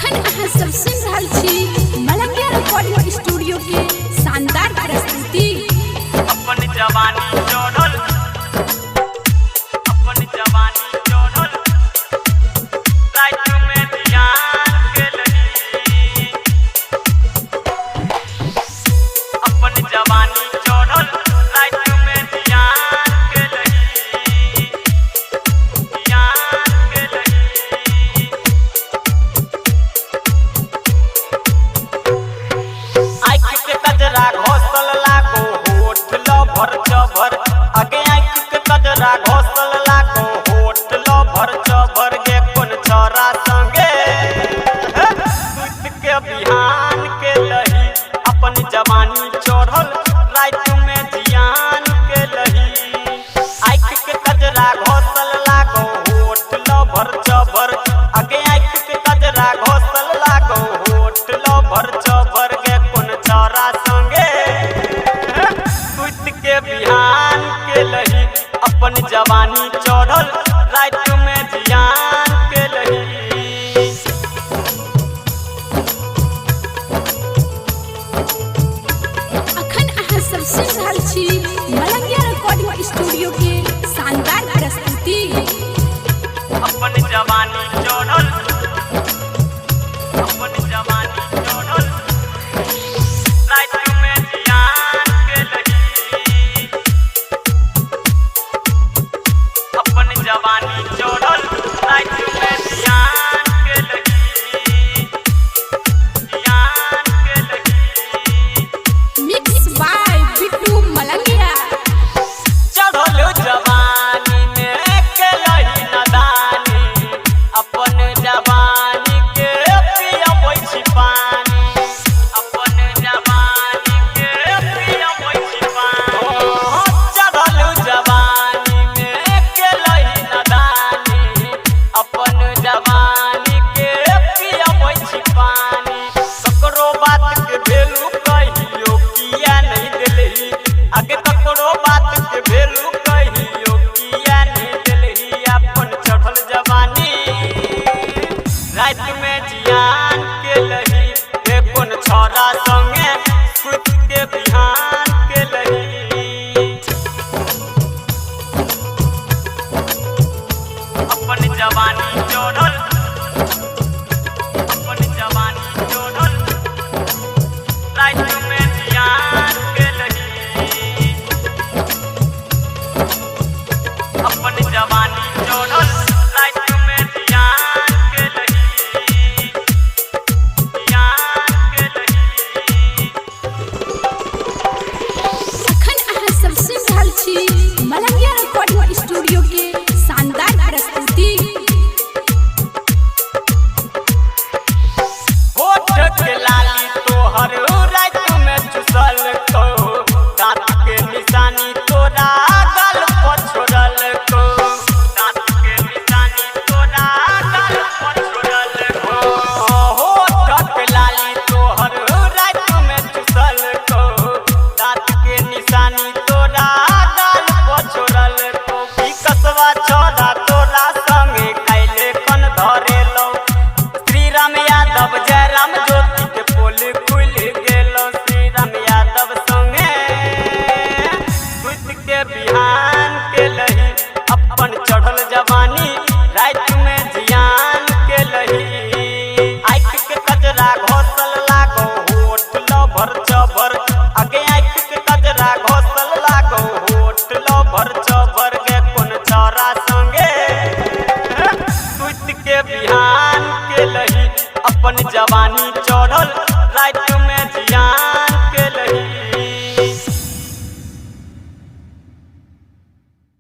अखन अहाँ सब सुन रहल छी मलंगिया रिकॉर्डिंग स्टूडियो के शानदार प्रस्तुति। अपन जवानी चढ़ल, अपन जवानी चढ़ल, रात में ध्यान के लगी। अपन जवानी चढ़ल, रात में ध्यान के लगी, ध्यान के लगी। आँख के कजरा घोसल लागो होठ लभर चभर, आगे आँख के कजरा घोसल लागो होठ लभर चभर गे कोन छोरा संगे सुत के बिहान के लही। अपन जवानी चढ़ल रात में जियान के लही। आँख के कजरा घोसल लागो होठ लभर चभर, आगे आँख के कजरा घोसल लागो होठ लभर चभर गे कोन छोरा संगे सुत के बिहान के लही। अपन जवानी चढ़ल रात में जियान के लही। अखन अहाँ सब सुन रहल छी मलंगिया रिकॉर्डिंग स्टूडियो के शानदार प्रस्तुति। अपन जवानी चढ़ल, अपन जवानी चढ़ल, रात में जियान के लही। अपन जवानी चढ़ल, रात में जियान के लही, जियान के लही। Mix by Bittu Malangiya. चढ़ल जवानी में के लही नदानी, अपन जवानी के पियबै छी पानी, अपन जवानी के पियबै छी पानी। चढ़ल जवानी में के लही नदानी, अपन जवानी के पियबै छी पानी। ककरो बात के भेलू कहियो किया नहीं देलही, आगे ककरो बात के भेलू कहियो किया नहीं देलही। अपन चढ़ल जवानी रात में जियान के लही गे कोन छोरा संगे सुत के बिहान के लही। अपन जवानी चढ़ल, अपन जवानी चढ़ल, रात में जियान के लही। अपन जवानी चढ़ल, रात में जियान के लही, जियान के लही। अखन अहाँ सब सुन रहल छी मलंगिया रिकॉर्डिंग स्टूडियो के शानदार प्रस्तुति। होठ के लाली तोहर रात में चुसल को, दांत के निशानी तोरा गाल पर छोड़ल को, दांत के निशानी तोरा गाल पर छोड़ल को। होठ के लाली तोहर रात में चुसल को, दांत के निशानी तोरा गाल पर छोड़ल को। की कसवा छोड़ा तोरा संगे कैले कन धरेलो, श्री राम यादव जयराम ज्योति के पोल खुल गेलो। श्री राम यादव संगे सुत के बिहान के लही। अपन चढ़ल जवानी रात में जियान के लही। आँख के कजरा घोसल लागो होठ लभर चभर, आगे आँख के कजरा घोसल लागो होठ लभर चभर गे कोन छोरा संगे सुत के बिहान के लही। अपन जवानी चढ़ल रात